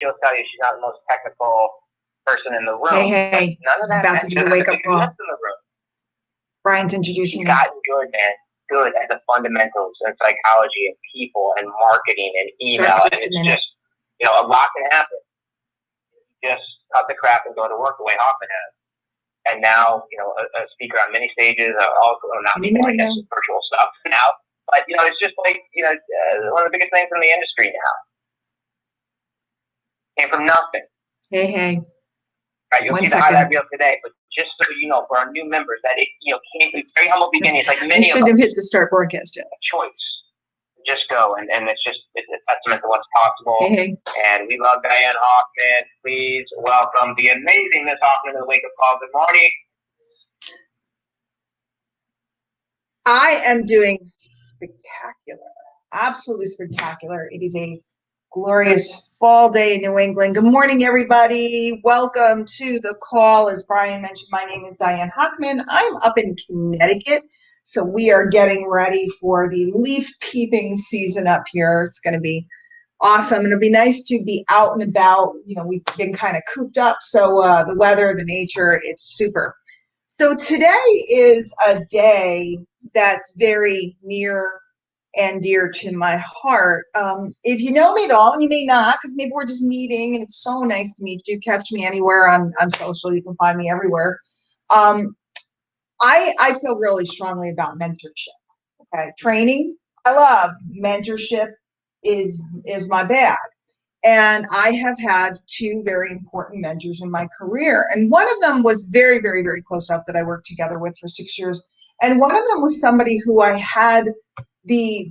she'll tell you she's not the most technical person in the room. Hey, none of that. About to do the wake up call. In the room. Brian's introducing she's gotten good, man. Good at the fundamentals and psychology and people and marketing and email. And it's just, a lot can happen. Just cut the crap and go to work the way Hochman has. And now, a speaker on many stages, also not anymore, I guess, virtual stuff now. But, it's just like, one of the biggest names in the industry now. Came from nothing. Hey. Right, you'll see the highlight reel today, but just so you know, for our new members, that it, came from very humble beginnings, like many of us. You shouldn't have hit the start broadcast yet. Choice. Just go, and it's a testament to what's possible. Hey. And we love Diane Hochman. Please welcome the amazing Miss Hochman to the Wake Up Call. Good morning. I am doing spectacular, absolutely spectacular. It is a glorious fall day in New England. Good morning, everybody. Welcome to the call. As Brian mentioned, my name is Diane Hochman. I'm up in Connecticut, so we are getting ready for the leaf peeping season up here. It's going to be awesome, and it'll be nice to be out and about. We've been kind of cooped up, so the weather, the nature, it's super. So today is a day that's very near and dear to my heart. If you know me at all, and you may not, because maybe we're just meeting, and it's so nice to meet you. Catch me anywhere on social. You can find me everywhere. I feel really strongly about mentorship. Okay, training, I love. Mentorship is my bag. And I have had two very important mentors in my career. And one of them was very, very, very close up that I worked together with for 6 years. And one of them was somebody who I had the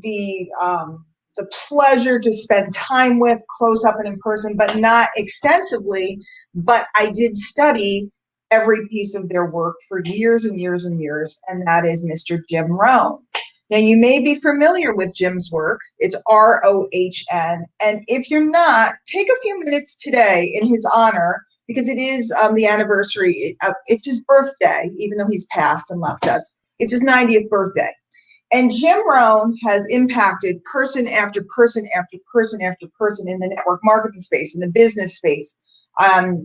pleasure to spend time with close up and in person, but not extensively. But I did study every piece of their work for years and years and years. And that is Mr. Jim Rohn. Now, you may be familiar with Jim's work. It's R-O-H-N. And if you're not, take a few minutes today in his honor, because it is the anniversary. It's his birthday, even though he's passed and left us. It's his 90th birthday. And Jim Rohn has impacted person after person after person after person in the network marketing space, in the business space.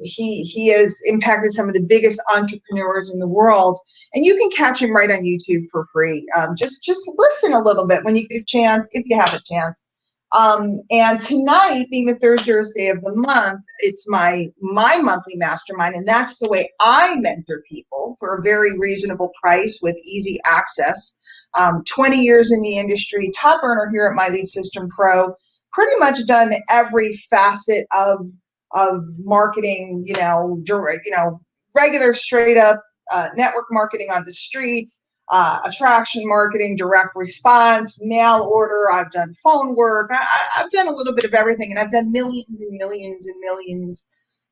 He has impacted some of the biggest entrepreneurs in the world, and you can catch him right on YouTube for free. Just listen a little bit when you get a chance, if you have a chance. And tonight, being the third Thursday of the month, it's my monthly mastermind, and that's the way I mentor people for a very reasonable price with easy access. 20 years in the industry, top earner here at My Lead System Pro, pretty much done every facet of marketing, regular straight up network marketing on the streets, attraction marketing, direct response, mail order. I've done phone work. I've done a little bit of everything, and I've done millions and millions and millions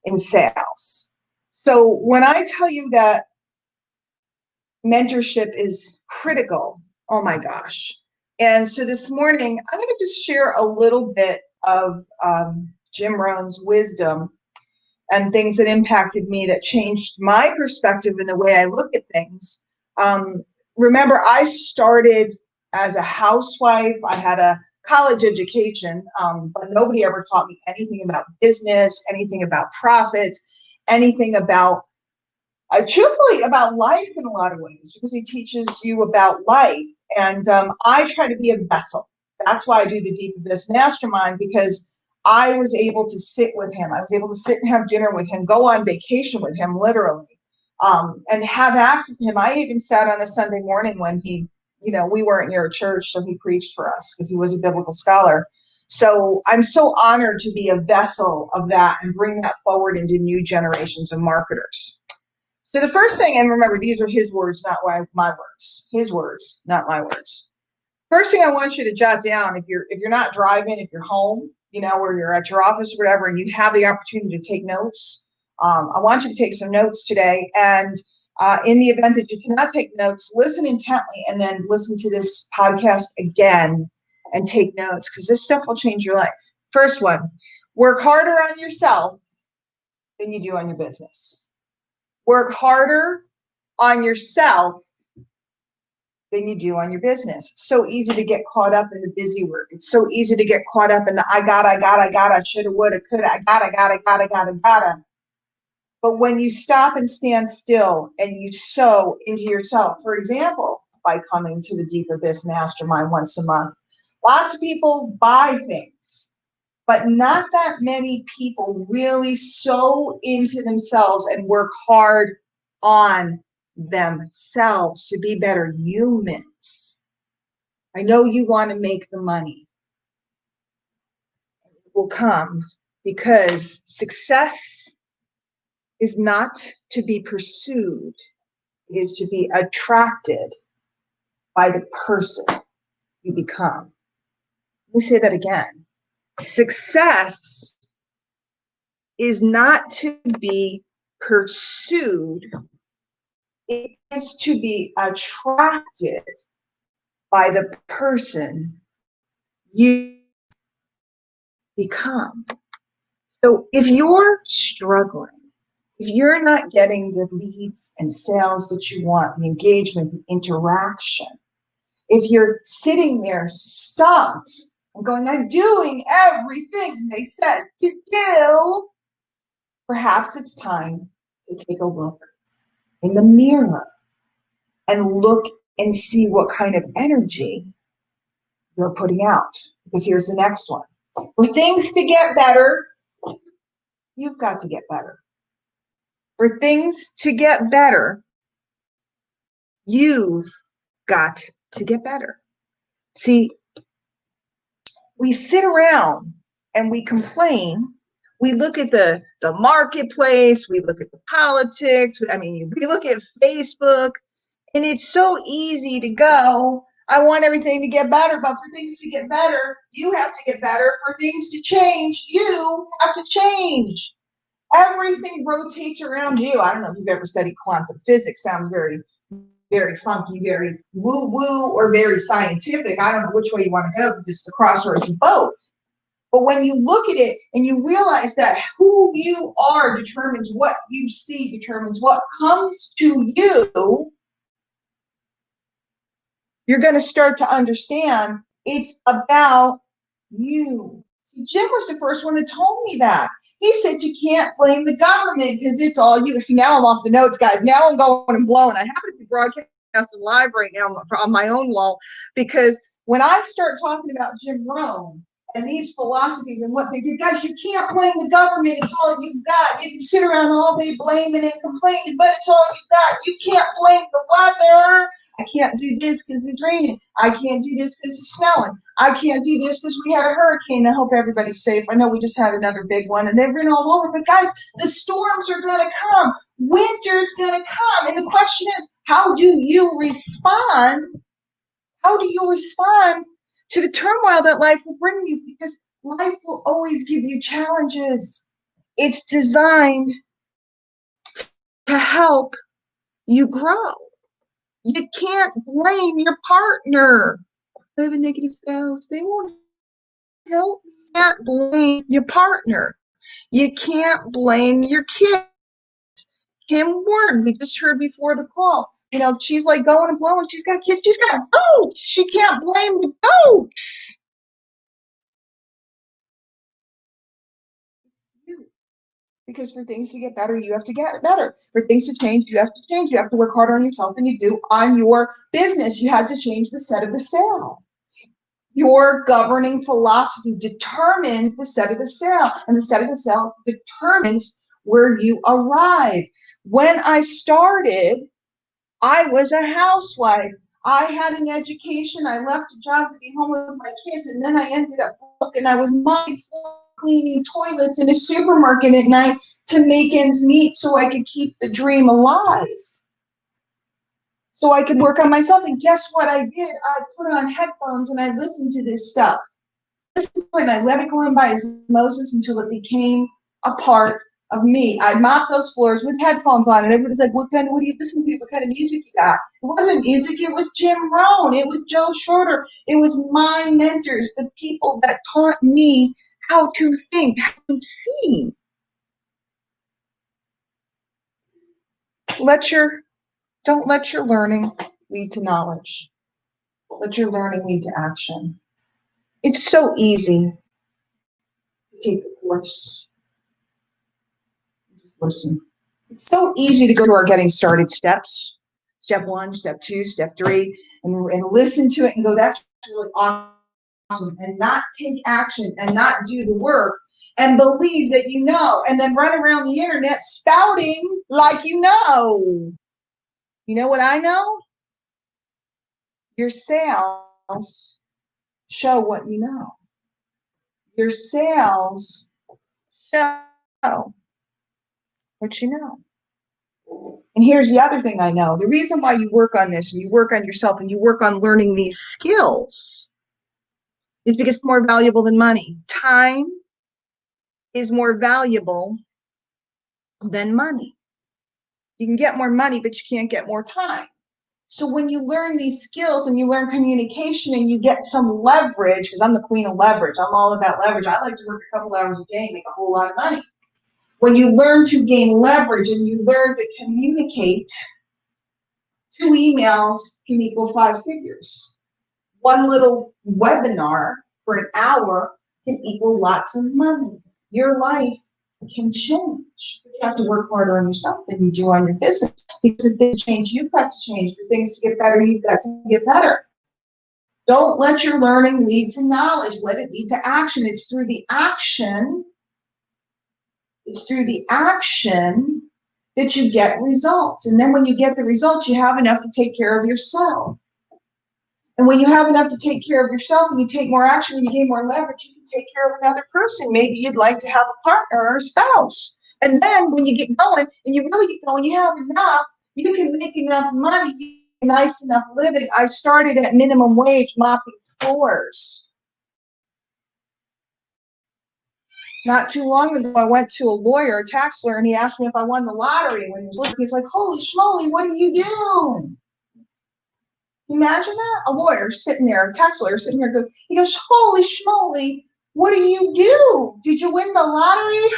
in sales. So when I tell you that mentorship is critical, oh my gosh. And so this morning, I'm going to just share a little bit of Jim Rohn's wisdom and things that impacted me, that changed my perspective in the way I look at things. Remember, I started as a housewife. I had a college education, but nobody ever taught me anything about business, anything about profits, anything about, truthfully, about life in a lot of ways, because he teaches you about life. And I try to be a vessel. That's why I do the Deep Abyss Mastermind, because I was able to sit with him. I was able to sit and have dinner with him, go on vacation with him, literally, and have access to him. I even sat on a Sunday morning when he, we weren't near a church, so he preached for us because he was a biblical scholar. So I'm so honored to be a vessel of that and bring that forward into new generations of marketers. So the first thing, and remember, these are his words, not my words. His words, not my words. First thing I want you to jot down, if you're not driving, if you're home, or you're at your office or whatever, and you have the opportunity to take notes, I want you to take some notes today. And in the event that you cannot take notes, listen intently and then listen to this podcast again and take notes, because this stuff will change your life. First one, work harder on yourself than you do on your business. Work harder on yourself than you do on your business. It's so easy to get caught up in the busy work. It's so easy to get caught up in the I gotta, shoulda, woulda, coulda, I gotta. But when you stop and stand still and you sow into yourself, for example, by coming to the Deeper Biz Mastermind once a month, lots of people buy things, but not that many people really sow into themselves and work hard on themselves to be better humans. I know you want to make the money. It will come because success is not to be pursued. It is to be attracted by the person you become. Let me say that again. Success is not to be pursued. It is to be attracted by the person you become. So if you're struggling, if you're not getting the leads and sales that you want, the engagement, the interaction, if you're sitting there stumped and going, I'm doing everything they said to do, perhaps it's time to take a look in the mirror and look and see what kind of energy you're putting out. Because here's the next one. For things to get better, you've got to get better. For things to get better, you've got to get better. See, we sit around and we complain. We look at the marketplace, we look at the politics, we look at Facebook, and it's so easy to go, I want everything to get better, but for things to get better, you have to get better. For things to change, you have to change. Everything rotates around you. I don't know if you've ever studied quantum physics. Sounds very, very funky, very woo-woo, or very scientific. I don't know which way you want to go, because it's the crossroads of both. But when you look at it and you realize that who you are determines what you see, determines what comes to you, you're going to start to understand it's about you. See, Jim was the first one that told me that. He said you can't blame the government because it's all you. See, now I'm off the notes, guys. Now I'm going and blowing. I happen to be broadcasting live right now on my own wall, because when I start talking about Jim Rohn and these philosophies and what they did, guys, you can't blame the government. It's all you got. You can sit around all day blaming and complaining, but it's all you got. You can't blame the weather. I can't do this because it's raining. I can't do this because it's snowing. I can't do this because we had a hurricane. I hope everybody's safe. I know we just had another big one and they've been all over. But guys, the storms are going to come. Winter's going to come. And the question is, how do you respond? How do you respond to the turmoil that life will bring you? Because life will always give you challenges. It's designed to help you grow. You can't blame your partner. I have a negative spouse. They won't help. You can't blame your partner. You can't blame your kids. Kim Ward, we just heard before the call. You know, if she's like going and blowing, she's got kids, she's got goats. She can't blame the goats. Because for things to get better, you have to get better. For things to change, you have to change. You have to work harder on yourself than you do on your business. You have to change the set of the sail. Your governing philosophy determines the set of the sail, and the set of the sail determines where you arrive. When I started, I was a housewife. I had an education. I left a job to be home with my kids, and then I ended up broke, and I was mopping floors, cleaning toilets in a supermarket at night to make ends meet so I could keep the dream alive. So I could work on myself. And guess what I did? I put on headphones and I listened to this stuff. And I let it go in by osmosis until it became a part of me. I mopped those floors with headphones on, and everybody's like, what do you listen to? What kind of music you got? It wasn't music, it was Jim Rohn, it was Joe Schroeder, it was my mentors, the people that taught me how to think, how to see. Don't let your learning lead to knowledge. Let your learning lead to action. It's so easy to take the course. Just listen. It's so easy to go to our getting started steps. Step 1, step 2, step 3, and listen to it and go, that's really awesome, and not take action and not do the work and believe that you know, and then run around the internet spouting like you know. You know what I know? Your sales show what you know. Your sales show what you know. And here's the other thing I know. The reason why you work on this and you work on yourself and you work on learning these skills is because it's more valuable than money. Time is more valuable than money. You can get more money, but you can't get more time. So when you learn these skills and you learn communication and you get some leverage, because I'm the queen of leverage, I'm all about leverage. I like to work a couple hours a day and make a whole lot of money. When you learn to gain leverage and you learn to communicate, 2 emails can equal 5 figures. One little webinar for an hour can equal lots of money. Your life can change. You have to work harder on yourself than you do on your business. Because for things to change, you've got to change. For things to get better, you've got to get better. Don't let your learning lead to knowledge. Let it lead to action. It's through the action that you get results. And then when you get the results, you have enough to take care of yourself. And when you have enough to take care of yourself and you take more action and you gain more leverage, you can take care of another person. Maybe you'd like to have a partner or a spouse. And then when you get going and you really get going, you have enough, you can make enough money, you get nice enough living. I started at minimum wage mopping floors. Not too long ago, I went to a lawyer, a tax lawyer, and he asked me if I won the lottery. When he was looking, he's like, holy schmoly, what do you do? Imagine that? A lawyer sitting there, a tax lawyer sitting there, he goes, holy schmoly, what do you do? Did you win the lottery?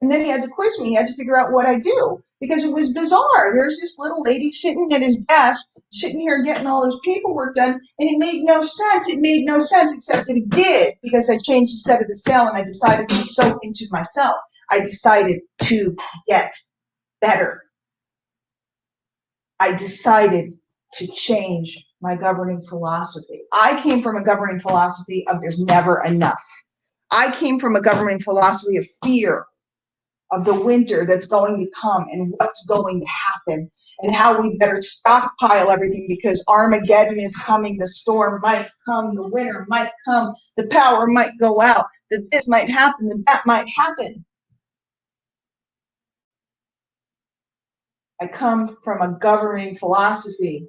And then he had to quiz me. He had to figure out what I do because it was bizarre. There's this little lady sitting at his desk, sitting here getting all his paperwork done, and it made no sense. It made no sense except that it did because I changed the set of the sale and I decided to be so into myself. I decided to get better. I decided to change my governing philosophy. I came from a governing philosophy of there's never enough. I came from a governing philosophy of fear of the winter that's going to come and what's going to happen and how we better stockpile everything because Armageddon is coming, the storm might come, the winter might come, the power might go out, that this might happen, that that might happen. I come from a governing philosophy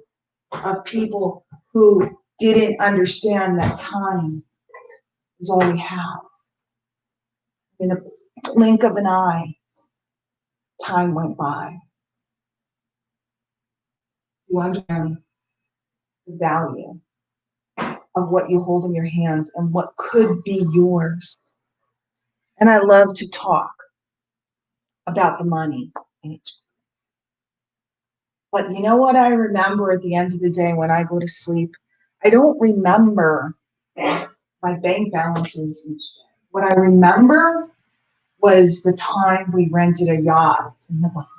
of people who didn't understand that time is all we have. In a blink of an eye, time went by. You understand the value of what you hold in your hands and what could be yours. And I love to talk about the money. But you know what I remember at the end of the day when I go to sleep? I don't remember my bank balances each day. What I remember was the time we rented a yacht in the Bahamas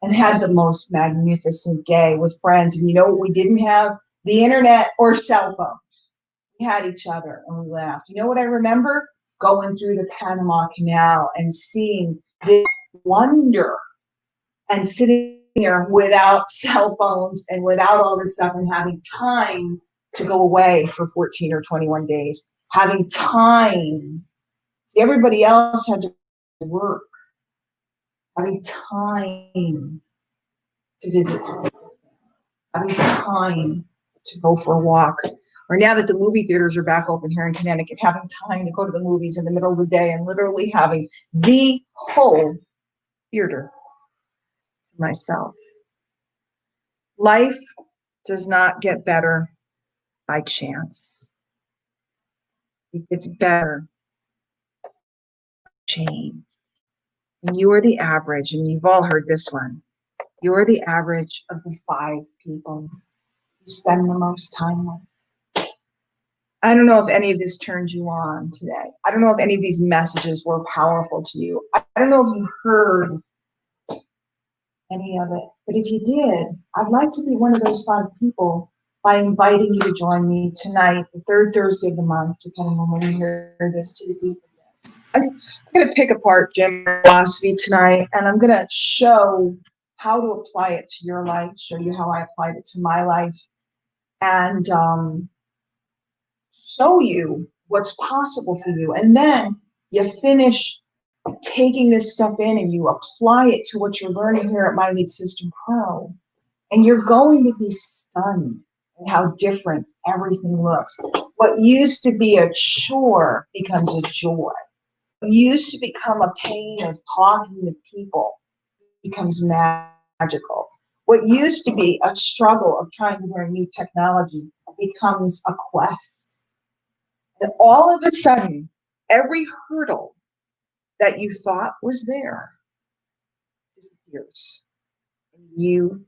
and had the most magnificent day with friends. And you know what we didn't have? The internet or cell phones. We had each other and we laughed. You know what I remember? Going through the Panama Canal and seeing this wonder and sitting there without cell phones and without all this stuff and having time to go away for 14 or 21 days. Having time. See, everybody else had to work. Having time to visit, having time to go for a walk. Or now that the movie theaters are back open here in Connecticut, having time to go to the movies in the middle of the day and literally having the whole theater to myself. Life does not get better by chance. It gets better by change. And you are the average, and you've all heard this one. You're the average of the 5 people you spend the most time with. I don't know if any of this turned you on today. I don't know if any of these messages were powerful to you. I don't know if you heard any of it, but if you did, I'd like to be one of those 5 people by inviting you to join me tonight, the 3rd Thursday of the month, depending on when you hear this, to the deep abyss. I'm going to pick apart Jim philosophy tonight, and I'm going to show how to apply it to your life, show you how I applied it to my life, and show you what's possible for you. And then you finish taking this stuff in and you apply it to what you're learning here at My Lead System Pro. And you're going to be stunned at how different everything looks. What used to be a chore becomes a joy. What used to become a pain of talking to people becomes magical. What used to be a struggle of trying to learn new technology becomes a quest. And all of a sudden, every hurdle that you thought was there disappears. And you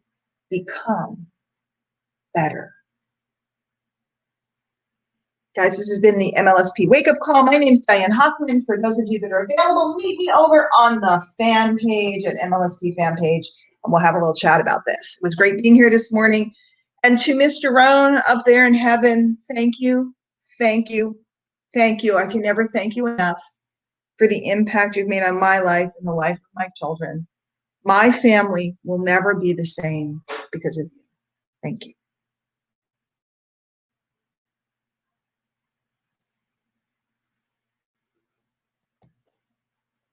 become better. Guys, this has been the MLSP Wake Up Call. My name is Diane Hochman. For those of you that are available, meet me over on the fan page at MLSP fan page, and we'll have a little chat about this. It was great being here this morning. And to Mr. Rohn up there in heaven, thank you, thank you, thank you. I can never thank you enough for the impact you've made on my life and the life of my children. My family will never be the same because of you. Thank you.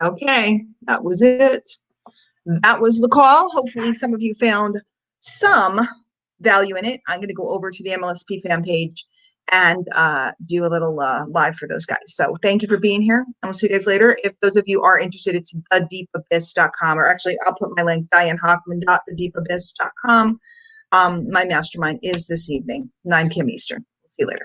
Okay, that was it. That was the call. Hopefully some of you found some value in it. I'm going to go over to the MLSP fan page and do a little live for those guys. So thank you for being here. And we'll see you guys later. If those of you are interested, it's thedeepabyss.com, or actually I'll put my link, dianehochman.thedeepabyss.com. My mastermind is this evening, 9 p.m. Eastern. See you later.